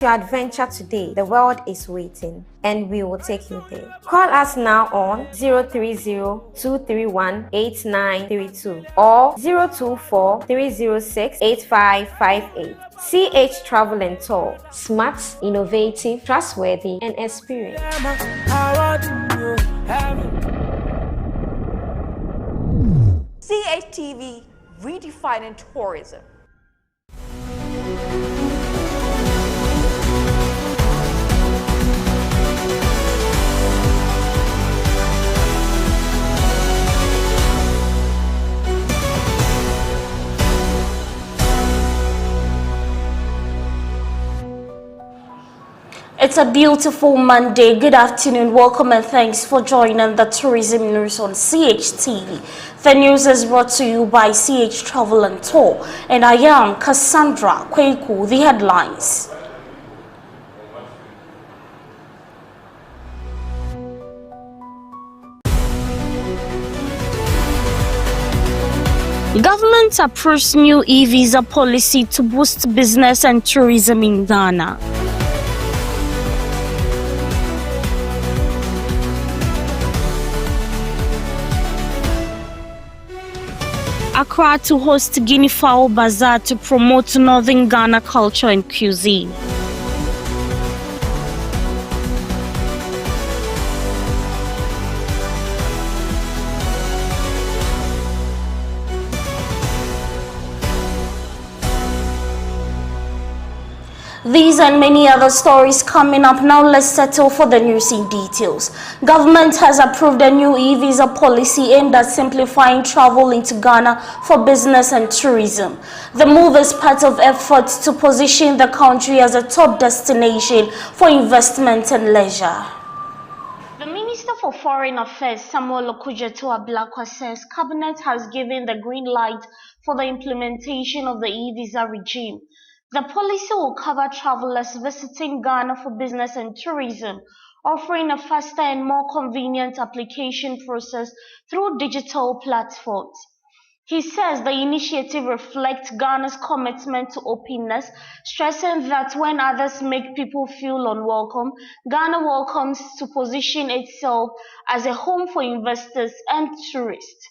Your adventure today, the world is waiting and we will take you there. Call us now on 030-231-8932 or 024-306-8558. CH Travel and Tour. Smart, innovative, trustworthy, and experienced. CHTV redefining tourism. It's a beautiful Monday. Good afternoon, welcome and thanks for joining the tourism news on CHTV. The news is brought to you by CH Travel and Tour, and I am Cassandra Kweku. The headlines. Government approves new e-visa policy to boost business and tourism in Ghana. Accra to host Guinea Fowl Bazaar to promote Northern Ghana culture and cuisine. These and many other stories coming up. Now let's settle for the news in details. Government has approved a new e-visa policy aimed at simplifying travel into Ghana for business and tourism. The move is part of efforts to position the country as a top destination for investment and leisure. The Minister for Foreign Affairs, Samuel Okudzeto-Ablakwa, says Cabinet has given the green light for the implementation of the e-visa regime. The policy will cover travelers visiting Ghana for business and tourism, offering a faster and more convenient application process through digital platforms. He says the initiative reflects Ghana's commitment to openness, stressing that when others make people feel unwelcome, Ghana welcomes to position itself as a home for investors and tourists.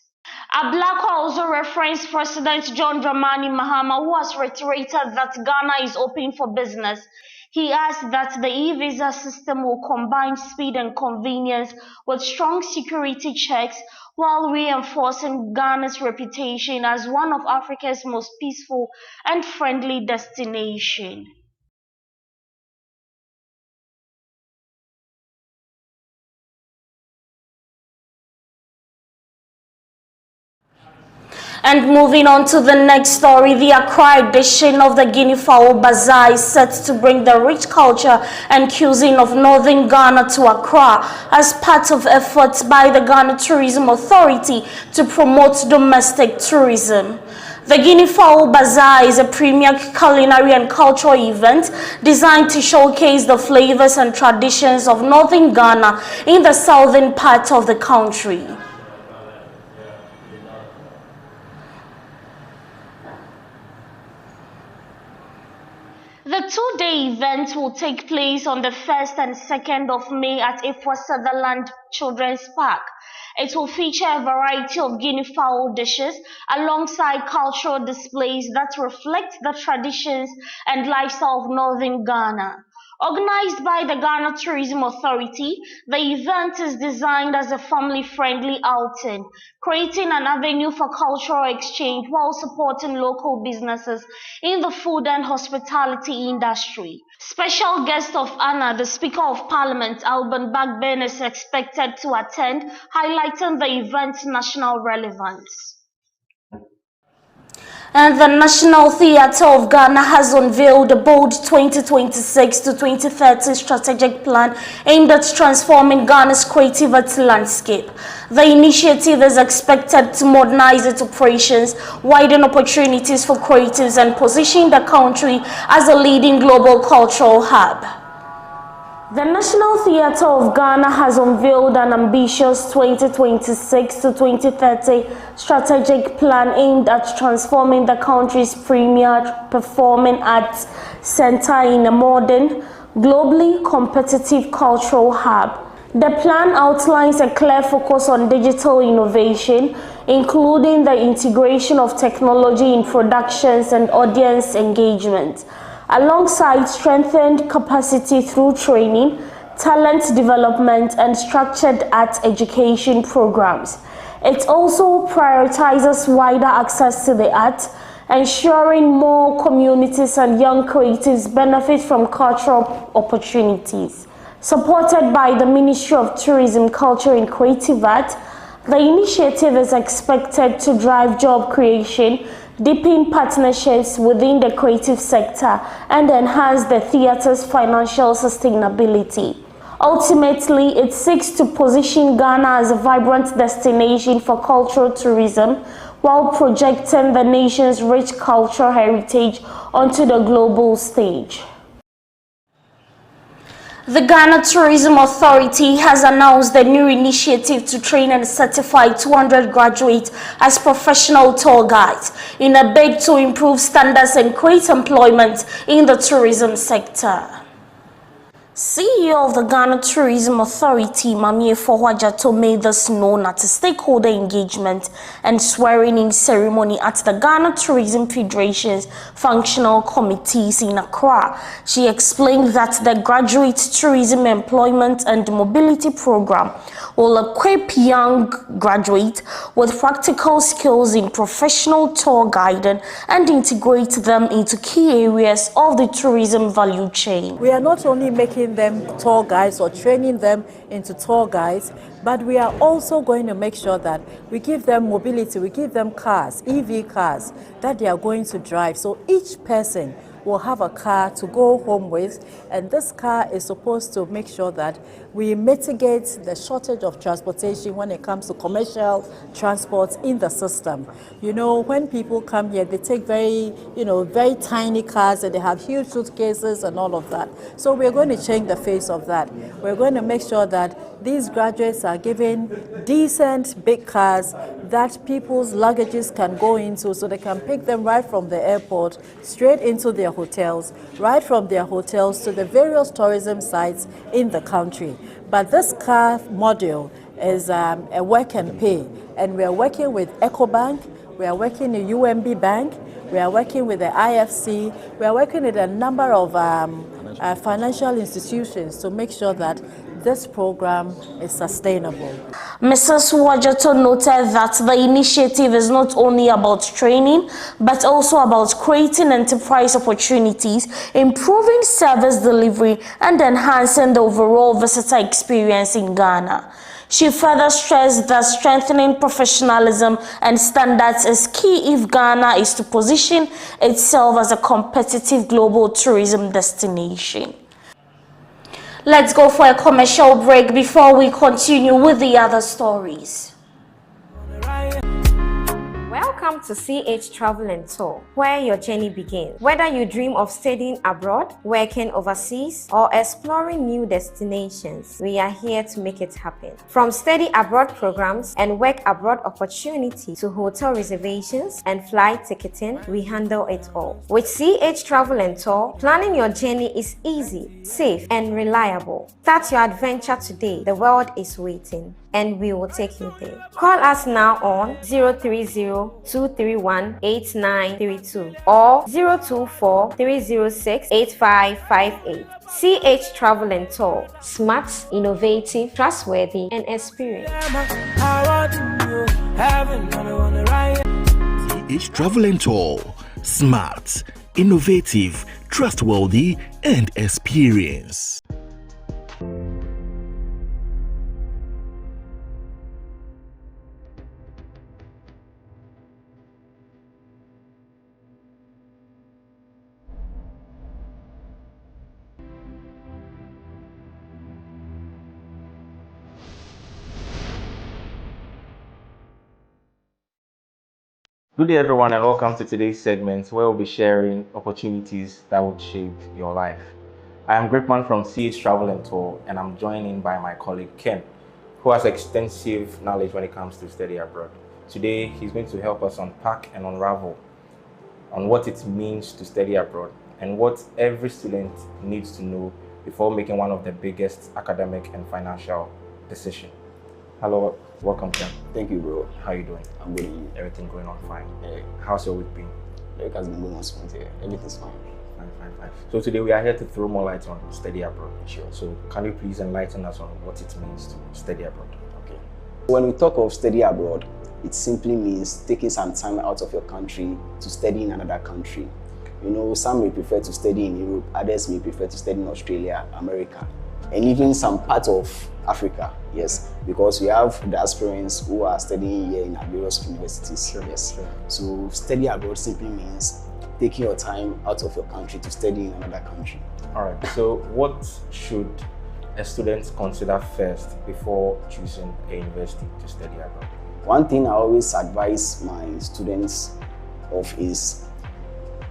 Ablakwa also referenced President John Dramani Mahama, who has reiterated that Ghana is open for business. He asked that the e-visa system will combine speed and convenience with strong security checks while reinforcing Ghana's reputation as one of Africa's most peaceful and friendly destinations. And moving on to the next story, the Accra edition of the Guinea Fowl Bazaar is set to bring the rich culture and cuisine of Northern Ghana to Accra as part of efforts by the Ghana Tourism Authority to promote domestic tourism. The Guinea Fowl Bazaar is a premier culinary and cultural event designed to showcase the flavors and traditions of Northern Ghana in the southern part of the country. The two-day event will take place on the 1st and 2nd of May at Ifwa Sutherland Children's Park. It will feature a variety of Guinea fowl dishes alongside cultural displays that reflect the traditions and lifestyle of Northern Ghana. Organized by the Ghana Tourism Authority, the event is designed as a family-friendly outing, creating an avenue for cultural exchange while supporting local businesses in the food and hospitality industry. Special guest of honor, the Speaker of Parliament, Alban Bagbin, is expected to attend, highlighting the event's national relevance. And the National Theatre of Ghana has unveiled a bold 2026 to 2030 strategic plan aimed at transforming Ghana's creativity landscape. The initiative is expected to modernize its operations, widen opportunities for creatives, and position the country as a leading global cultural hub. The National Theatre of Ghana has unveiled an ambitious 2026 to 2030 strategic plan aimed at transforming the country's premier performing arts center in a modern, globally competitive cultural hub. The plan outlines a clear focus on digital innovation, including the integration of technology in productions and audience engagement, alongside strengthened capacity through training, talent development, and structured art education programs. It also prioritizes wider access to the arts, ensuring more communities and young creatives benefit from cultural opportunities. Supported by the Ministry of Tourism, Culture and Creative Art, the initiative is expected to drive job creation, deepen partnerships within the creative sector, and enhance the theatre's financial sustainability. Ultimately, it seeks to position Ghana as a vibrant destination for cultural tourism while projecting the nation's rich cultural heritage onto the global stage. The Ghana Tourism Authority has announced a new initiative to train and certify 200 graduates as professional tour guides in a bid to improve standards and create employment in the tourism sector. CEO of the Ghana Tourism Authority, Mamie Fohuajato, made this known at a stakeholder engagement and swearing-in ceremony at the Ghana Tourism Federation's functional committees in Accra. She explained that the Graduate Tourism Employment and Mobility Program will equip young graduates with practical skills in professional tour guiding and integrate them into key areas of the tourism value chain. We are not only making them tour guides or training them into tour guides, but we are also going to make sure that we give them mobility, we give them cars, EV cars that they are going to drive. So each person will have a car to go home with, and this car is supposed to make sure that we mitigate the shortage of transportation when it comes to commercial transport in the system. You know, when people come here, they take very tiny cars and they have huge suitcases and all of that. So we're going to change the face of that. We're going to make sure that these graduates are given decent big cars that people's luggages can go into, so they can pick them right from the airport straight into their hotels, right from their hotels to the various tourism sites in the country. But this car model is a work and pay, and we are working with EcoBank, we are working with UMB Bank, we are working with the IFC, we are working with a number of financial institutions to make sure that this program is sustainable. Mrs. Wajato noted that the initiative is not only about training, but also about creating enterprise opportunities, improving service delivery, and enhancing the overall visitor experience in Ghana. She further stressed that strengthening professionalism and standards is key if Ghana is to position itself as a competitive global tourism destination. Let's go for a commercial break before we continue with the other stories. Welcome to CH Travel and Tour, where your journey begins. Whether you dream of studying abroad, working overseas, or exploring new destinations, we are here to make it happen. From study abroad programs and work abroad opportunities to hotel reservations and flight ticketing, we handle it all. With CH Travel and Tour, planning your journey is easy, safe, and reliable. Start your adventure today. The world is waiting, and we will take you there. Call us now on 030-231-8932 or 024-306-8558. CH Travel and Tour. Smart, innovative, trustworthy, and experienced. CH Travel and Tour. Smart, innovative, trustworthy, and experienced. Good day, everyone, and welcome to today's segment where we'll be sharing opportunities that would shape your life. I am Gripman from CH Travel and Tour, and I'm joined in by my colleague Ken, who has extensive knowledge when it comes to study abroad. Today, he's going to help us unpack and unravel on what it means to study abroad and what every student needs to know before making one of the biggest academic and financial decisions. Hello, welcome, Ken. Thank you, bro. How are you doing? I'm good. And you? Everything going on fine? Yeah. How's your week been? The week has been going on smooth here. Everything's fine. Fine. So today we are here to throw more light on study abroad. Sure. So can you please enlighten us on what it means to study abroad? Okay. When we talk of study abroad, it simply means taking some time out of your country to study in another country. You know, some may prefer to study in Europe, others may prefer to study in Australia, America, and even some parts of Africa, yes, because we have diasporans who are studying here in our various universities, yes. Sure. So study abroad simply means taking your time out of your country to study in another country. All right, so what should a student consider first before choosing a university to study abroad? One thing I always advise my students of is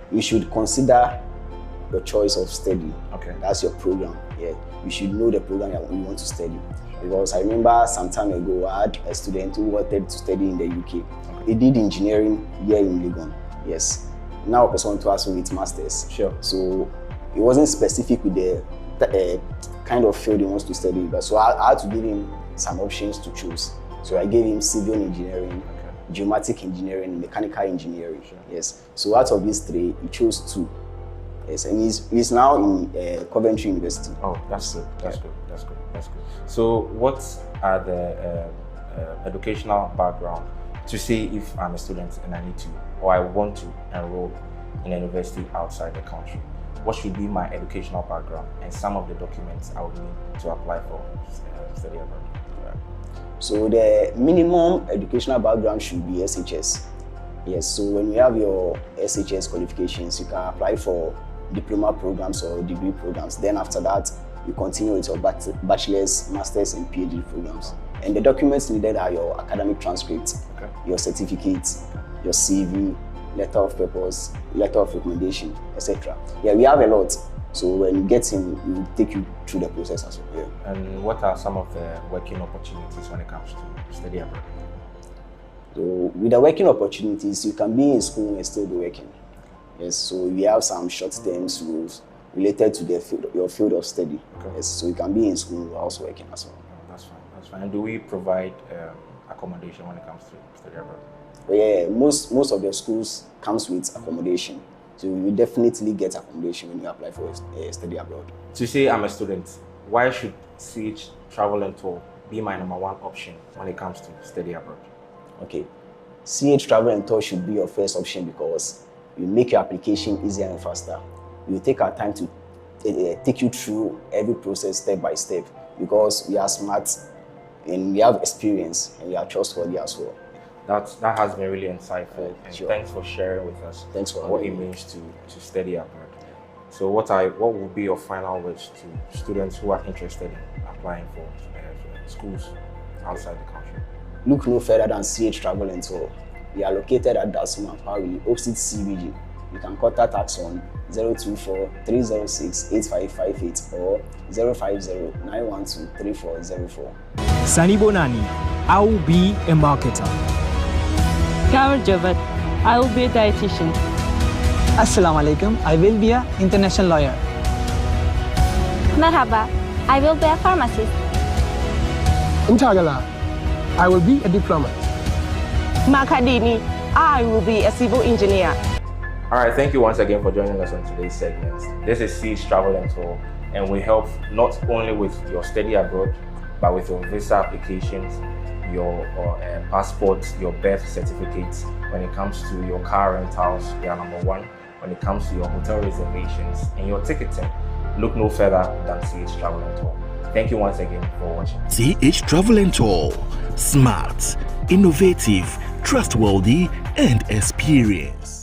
you should consider your choice of study. Okay. That's your program. Yeah. You should know the program that you want to study. Because I remember some time ago I had a student who wanted to study in the UK. Okay. He did engineering here in Legon. Yes. Now a person to ask me with masters. Sure. So it wasn't specific with the kind of field he wants to study. But so I had to give him some options to choose. So I gave him civil engineering, geomatic engineering, mechanical engineering. Sure. Yes. So out of these three, he chose two. Yes, and he's now in Coventry University. Oh, that's good. That's good. So, what are the educational background to see if I'm a student and I need to, or I want to enroll in a university outside the country? What should be my educational background and some of the documents I would need to apply for study abroad? So the minimum educational background should be SHS. Yes, so when you have your SHS qualifications, you can apply for diploma programs or degree programs. Then after that, you continue with your bachelor's, master's, and PhD programs. And the documents needed are your academic transcripts, your certificates, your CV, letter of purpose, letter of recommendation, etc. Yeah, we have a lot. So when you get in, we will take you through the process as well. Yeah. And what are some of the working opportunities when it comes to study abroad? So with the working opportunities, you can be in school and still be working. Yes, so we have some short-term rules related to your field of study. Okay. Yes, so you can be in school while also working as well. Oh, that's fine. And do we provide accommodation when it comes to study abroad? Yeah, most of the schools comes with accommodation. So you definitely get accommodation when you apply for a study abroad. To say I'm a student, why should CH Travel and Tour be my number one option when it comes to study abroad? Okay, CH Travel and Tour should be your first option because we make your application easier and faster. We take our time to take you through every process step by step because we are smart and we have experience and we are trustworthy as well. That has been really insightful, and sure. Thanks for sharing with us what it means to study abroad. So what would be your final words to students who are interested in applying for schools outside the country? Look no further than CH Travel and Tour. We are located at Dasum and Paris, opposite CBG. You can contact us on 024-306-8558 or 050-912-3404. Sani Bonani, I will be a marketer. Kamar Javad, I will be a dietitian. Assalamu alaikum, I will be an international lawyer. Merhaba, I will be a pharmacist. Intagala, I will be a diplomat. Makadini, I will be a civil engineer. All right, thank you once again for joining us on today's segment. This is CH Travel and Tour, and we help not only with your study abroad, but with your visa applications, your passports, your birth certificates. When it comes to your car rentals, we are number one. When it comes to your hotel reservations and your ticketing, look no further than CH Travel and Tour. Thank you once again for watching. CH Travel and Tour. Smart, innovative, trustworthy, and experience.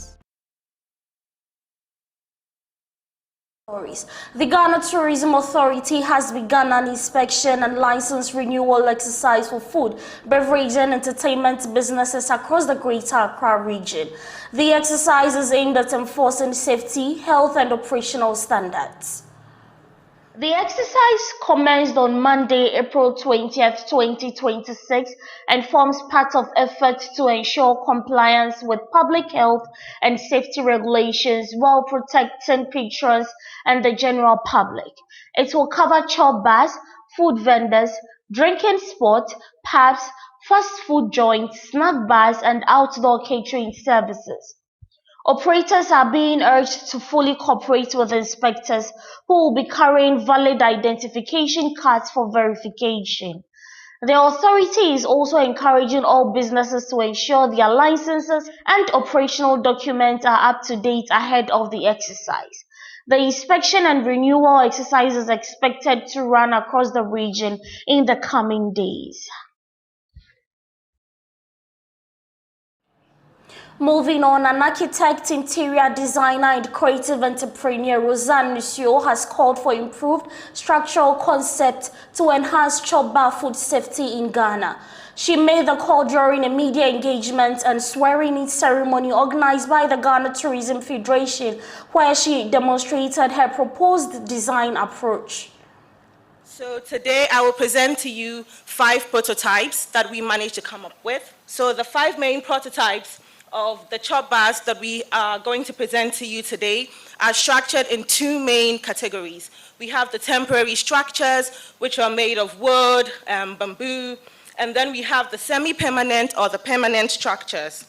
The Ghana Tourism Authority has begun an inspection and license renewal exercise for food, beverage and entertainment businesses across the Greater Accra region. The exercise is aimed at enforcing safety, health and operational standards. The exercise commenced on Monday, April 20th, 2026 and forms part of efforts to ensure compliance with public health and safety regulations while protecting patrons and the general public. It will cover chop bars, food vendors, drinking spots, pubs, fast food joints, snack bars and outdoor catering services. Operators are being urged to fully cooperate with inspectors who will be carrying valid identification cards for verification. The authority is also encouraging all businesses to ensure their licenses and operational documents are up to date ahead of the exercise. The inspection and renewal exercise is expected to run across the region in the coming days. Moving on, an architect, interior designer, and creative entrepreneur, Rosanne Monsieur, has called for improved structural concept to enhance chop bar food safety in Ghana. She made the call during a media engagement and swearing-in ceremony organized by the Ghana Tourism Federation, where she demonstrated her proposed design approach. So today I will present to you 5 prototypes that we managed to come up with. So the 5 main prototypes of the chop bars that we are going to present to you today are structured in 2 main categories. We have the temporary structures, which are made of wood, bamboo, and then we have the semi-permanent or the permanent structures.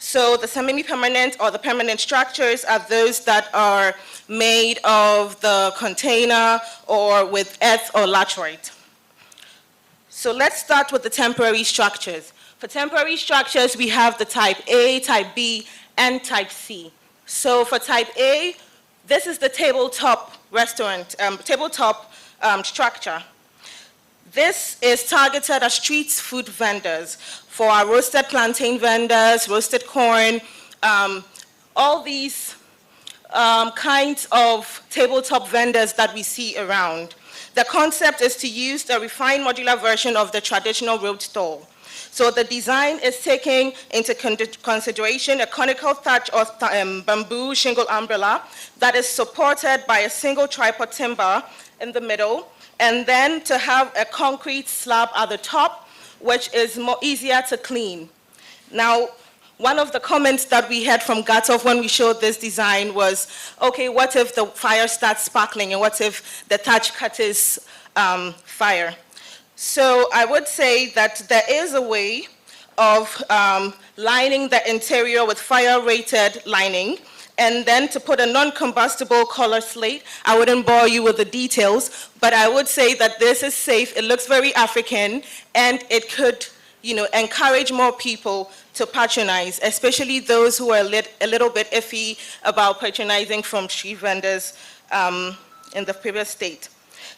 So the semi-permanent or the permanent structures are those that are made of the container or with earth or laterite. So let's start with the temporary structures. For temporary structures, we have the type A, type B, and type C. So for type A, this is the tabletop restaurant, structure. This is targeted at street food vendors, for our roasted plantain vendors, roasted corn, all these kinds of tabletop vendors that we see around. The concept is to use a refined modular version of the traditional road stall. So the design is taking into consideration a conical thatch or bamboo shingle umbrella that is supported by a single tripod timber in the middle, and then to have a concrete slab at the top, which is easier to clean. Now, one of the comments that we had from Gatov when we showed this design was, okay, what if the fire starts sparkling, and what if the thatch catches fire? So I would say that there is a way of lining the interior with fire-rated lining, and then to put a non-combustible color slate. I wouldn't bore you with the details, but I would say that this is safe, it looks very African, and it could, encourage more people to patronize, especially those who are a little bit iffy about patronizing from street vendors in the previous state.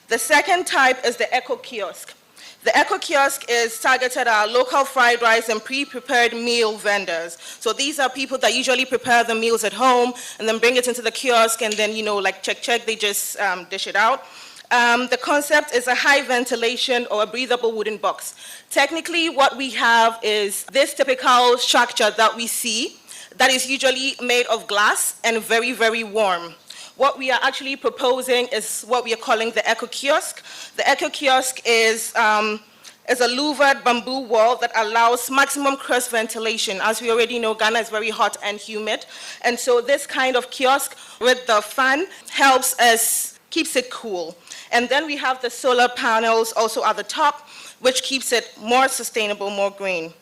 The second type is the eco kiosk. The eco kiosk is targeted at our local fried rice and pre-prepared meal vendors. So these are people that usually prepare the meals at home and then bring it into the kiosk, and then, like check, they just dish it out. The concept is a high ventilation or a breathable wooden box. Technically, what we have is this typical structure that we see that is usually made of glass and very, very warm. What we are actually proposing is what we are calling the eco kiosk. The eco kiosk is a louvered bamboo wall that allows maximum cross ventilation. As we already know, Ghana is very hot and humid. And so this kind of kiosk with the fan helps us, keeps it cool. And then we have the solar panels also at the top, which keeps it more sustainable, more green.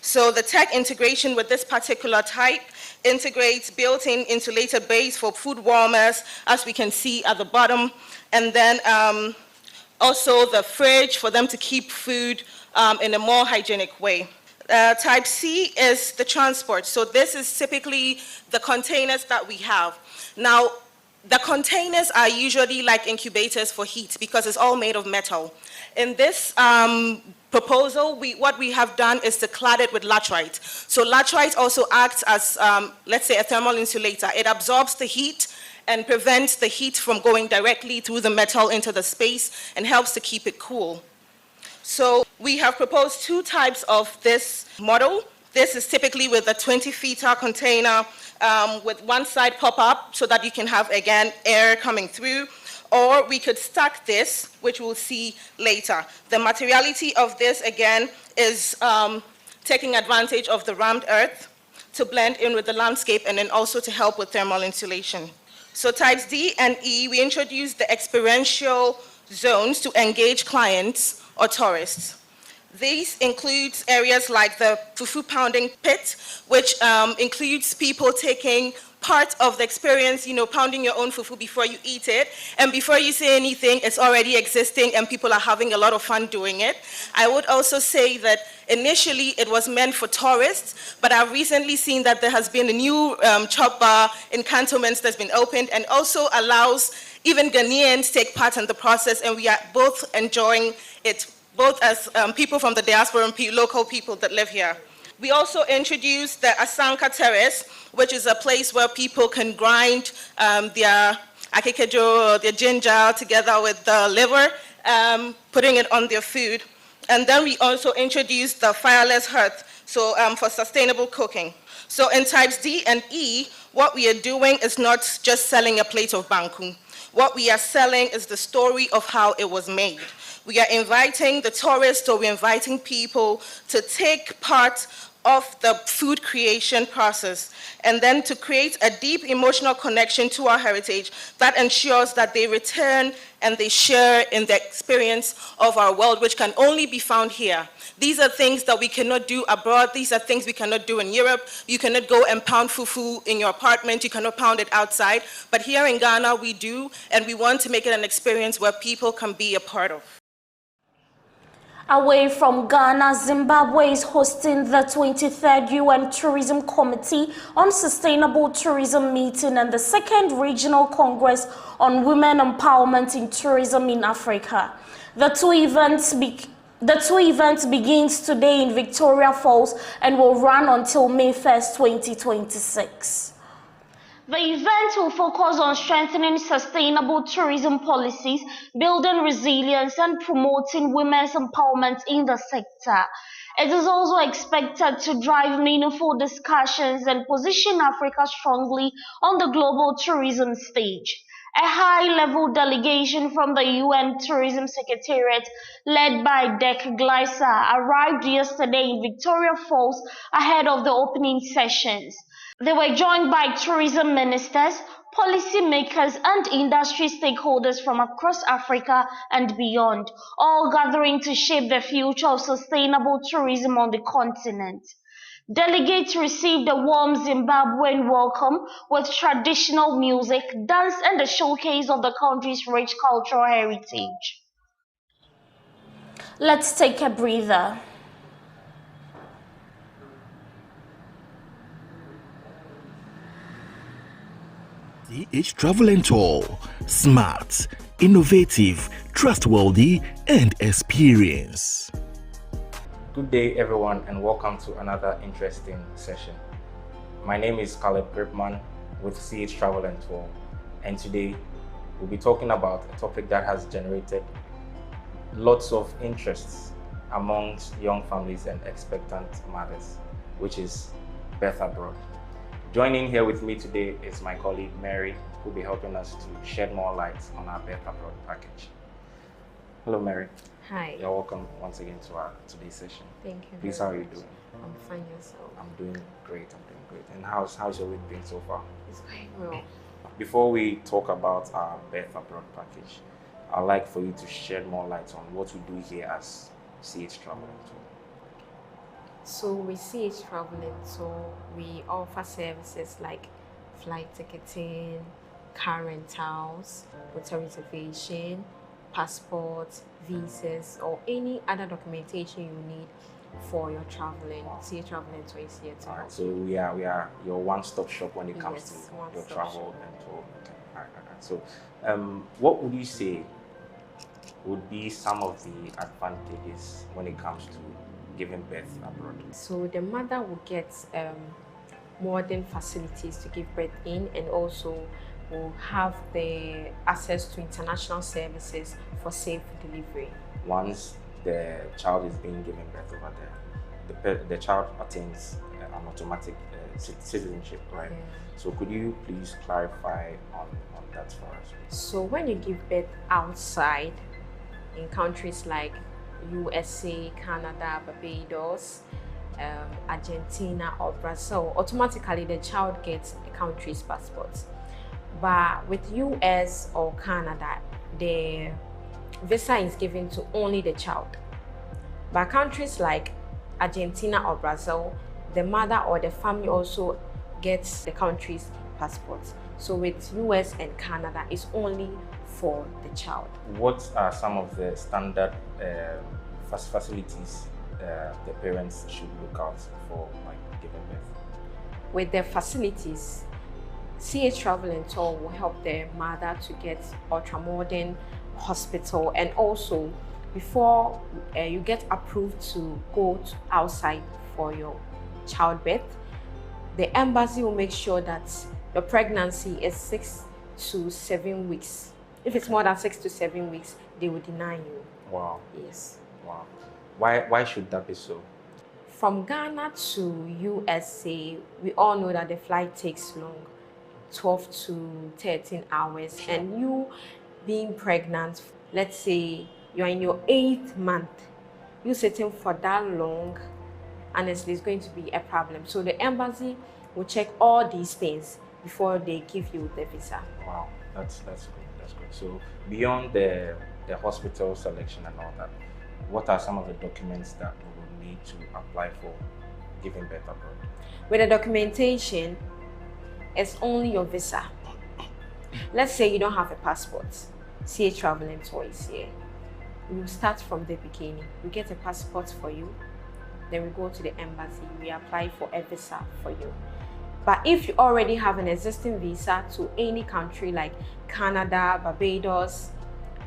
So the tech integration with this particular type integrates built-in insulated bays for food warmers, as we can see at the bottom, and then also the fridge for them to keep food in a more hygienic way. Type C is the transport. So this is typically the containers that we have. Now, the containers are usually like incubators for heat because it's all made of metal. In this proposal, what we have done is to clad it with laterite. So laterite also acts as, let's say, a thermal insulator. It absorbs the heat and prevents the heat from going directly through the metal into the space and helps to keep it cool. So we have proposed 2 types of this model. This is typically with a 20-feet container with one side pop up so that you can have, again, air coming through. or we could stack this, which we'll see later. The materiality of this, again, is taking advantage of the rammed earth to blend in with the landscape and then also to help with thermal insulation. So types D and E, we introduced the experiential zones to engage clients or tourists. These include areas like the fufu pounding pit, which includes people taking part of the experience, pounding your own fufu before you eat it. And before you say anything, it's already existing and people are having a lot of fun doing it. I would also say that initially it was meant for tourists, but I've recently seen that there has been a new chop bar in cantonments that's been opened and also allows even Ghanaians take part in the process, and we are both enjoying it, both as people from the diaspora and local people that live here. We also introduced the Asanka Terrace, which is a place where people can grind their akekejo or their ginger together with the liver, putting it on their food. And then we also introduced the fireless hearth, so for sustainable cooking. So in types D and E, what we are doing is not just selling a plate of banku. What we are selling is the story of how it was made. We are inviting the tourists, or we're inviting people to take part of the food creation process, and then to create a deep emotional connection to our heritage that ensures that they return and they share in the experience of our world, which can only be found here. These are things that we cannot do abroad. These are things we cannot do in Europe. You cannot go and pound fufu in your apartment. You cannot pound it outside. But here in Ghana, we do, and we want to make it an experience where people can be a part of. Away from Ghana, Zimbabwe is hosting the 23rd UN Tourism Committee on Sustainable Tourism meeting and the 2nd Regional Congress on Women Empowerment in Tourism in Africa. The two events begins today in Victoria Falls and will run until May 1st, 2026. The event will focus on strengthening sustainable tourism policies, building resilience, and promoting women's empowerment in the sector. It is also expected to drive meaningful discussions and position Africa strongly on the global tourism stage. A high-level delegation from the UN Tourism Secretariat, led by Dec Gleiser, arrived yesterday in Victoria Falls ahead of the opening sessions. They were joined by tourism ministers, policymakers, and industry stakeholders from across Africa and beyond, all gathering to shape the future of sustainable tourism on the continent. Delegates received a warm Zimbabwean welcome with traditional music, dance, and a showcase of the country's rich cultural heritage. Let's take a breather. CH Travel and Tour. Smart, innovative, trustworthy, and experience. Good day, everyone, and welcome to another interesting session. My name is Caleb Gripman with CH Travel and Tour, and today we'll be talking about a topic that has generated lots of interests amongst young families and expectant mothers, which is birth abroad. Joining here with me today is my colleague Mary, who will be helping us to shed more light on our birth abroad package. Hello, Mary. Hi. You're welcome once again to our today's session. Thank you. Please, how are you doing? I'm fine, yourself? I'm doing great. And how's your week been so far? It's going well. Before we talk about our birth abroad package, I'd like for you to shed more light on what we do here as CH Travel and Tour. So with CH Travel and Tour, we offer services like flight ticketing, car rentals, hotel reservation, passports, visas, or any other documentation you need for your traveling. CH Travel and Tour is here to help. So we are your one-stop shop when it comes Yes, to your travel and tour. Okay. All right. So what would you say would be some of the advantages when it comes to giving birth abroad? So the mother will get modern facilities to give birth in, and also will have the access to international services for safe delivery. Once the child is being given birth over there, the child attains an automatic citizenship, right? Yeah. So could you please clarify on that for us? So when you give birth outside, in countries like USA, Canada, Barbados, Argentina or Brazil, automatically the child gets the country's passport. But with US or Canada, the visa is given to only the child. But countries like Argentina or Brazil, the mother or the family also gets the country's passport. So with US and Canada, it's only for the child. What are some of the standard facilities the parents should look out for, like giving birth? With the facilities, CH Travel and Tour will help the mother to get ultra-modern hospital, and also before you get approved to go outside for your childbirth, the embassy will make sure that your pregnancy is 6 to 7 weeks. If it's more than 6 to 7 weeks, they will deny you. Wow. Yes. Wow. Why should that be so? From Ghana to USA, we all know that the flight takes long, 12 to 13 hours. Sure. And you being pregnant, let's say you're in your 8th month, you sitting for that long, honestly, it's going to be a problem. So the embassy will check all these things before they give you the visa. Wow, that's good. That's good. So beyond the hospital selection and all that, what are some of the documents that we will need to apply for giving birth abroad? With the documentation, it's only your visa. Let's say you don't have a passport. CA Travel and Tour is here. We will start from the beginning. We get a passport for you. Then we go to the embassy. We apply for a visa for you. But if you already have an existing visa to any country like Canada, Barbados,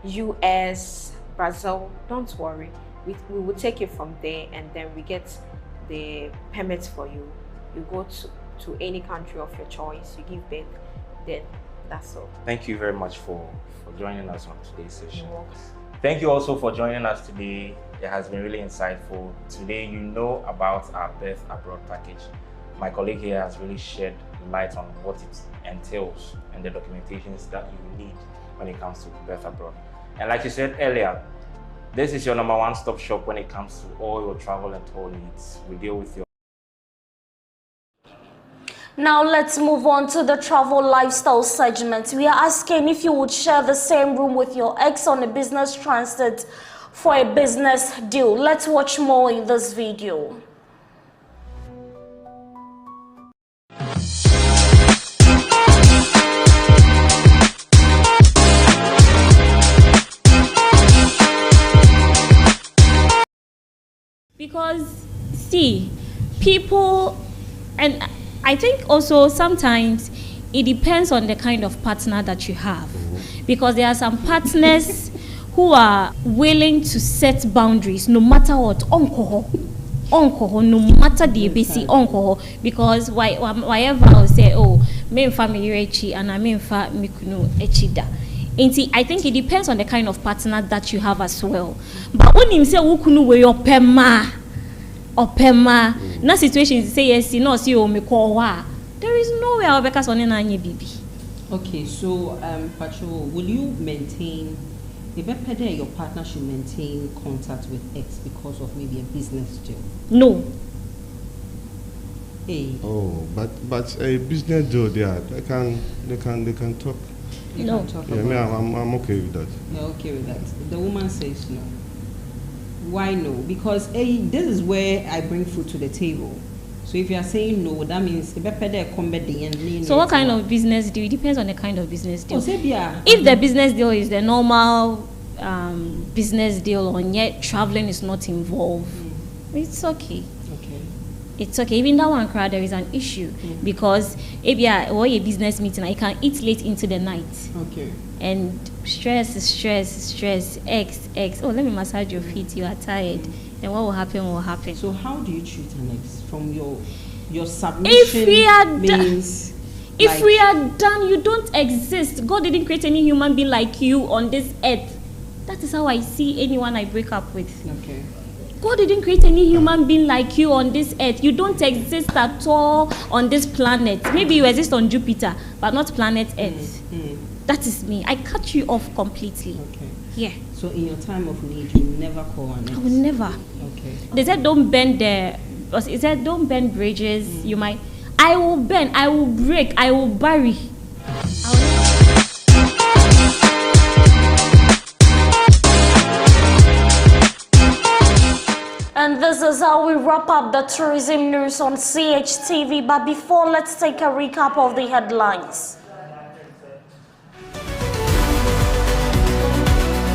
US, Brazil, don't worry. We will take it from there, and then we get the permits for you. You go to any country of your choice, you give birth, then that's all. Thank you very much for joining us on today's session. Thank you also for joining us today. It has been really insightful. Today you know about our birth abroad package. My colleague here has really shed light on what it entails and the documentations that you need when it comes to birth abroad. And like you said earlier, this is your number one stop shop when it comes to all your travel and tour needs. We deal with your... Now let's move on to the travel lifestyle segment. We are asking if you would share the same room with your ex on a business transit for a business deal. Let's watch more in this video. Because see, people, and I think also sometimes it depends on the kind of partner that you have, because there are some partners who are willing to set boundaries no matter what, no matter the ABC, because whatever I'll say, oh, me family rechi and I mean fa mikuno echida. I think it depends on the kind of partner that you have as well. But when you say wukunu we opema, na situation say yes, no see o me call there is no way I'll be on any baby. Okay, so Pacho, will you maintain your partner should maintain contact with X because of maybe a business deal? No. Hey. Oh, but a business deal there, they can talk. No. Yeah, I'm okay with that. You're okay with that. The woman says no. Why no? Because this is where I bring food to the table. So if you are saying no, that means so what kind of business deal? It depends on the kind of business deal. If the business deal is the normal business deal, and yet traveling is not involved, it's okay. It's okay. Even that one crowd, there is an issue because if you are a business meeting, you can eat late into the night. Okay. And stress. X. Oh, let me massage your feet. You are tired. Then what will happen? So how do you treat an ex? From your submission? If we are done, you don't exist. God didn't create any human being like you on this earth. That is how I see anyone I break up with. Okay. God didn't create any human being like you on this earth. You don't exist at all on this planet. Maybe you exist on Jupiter, but not planet Earth. That is me. I cut you off completely. Okay. Yeah. So in your time of need, you never call an ex? I will never. Okay. They said don't bend he said don't bend bridges. You might. I will bend. I will break. I will bury. And this is how we wrap up the tourism news on CHTV. But before, let's take a recap of the headlines.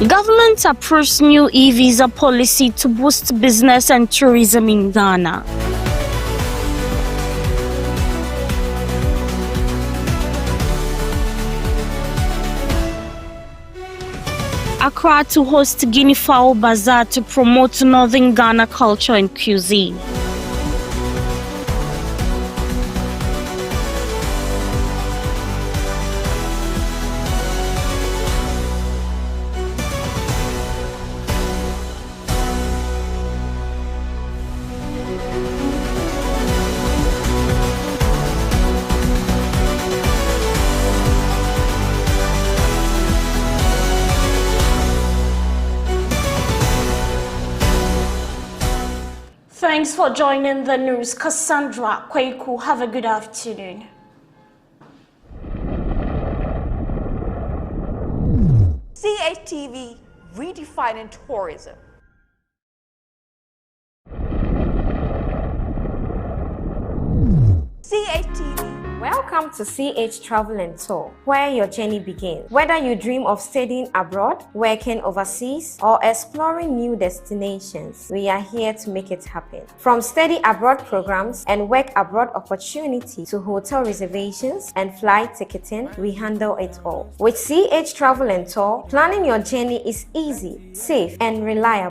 Government approves new e-visa policy to boost business and tourism in Ghana. Accra to host Guinea Fowl Bazaar to promote Northern Ghana culture and cuisine. Thanks for joining the news. Cassandra Kweku, have a good afternoon. CHTV redefining tourism. CHTV. Welcome to CH Travel and Tour, where your journey begins. Whether you dream of studying abroad, working overseas, or exploring new destinations, we are here to make it happen. From study abroad programs and work abroad opportunities to hotel reservations and flight ticketing, we handle it all. With CH Travel and Tour, planning your journey is easy, safe, and reliable.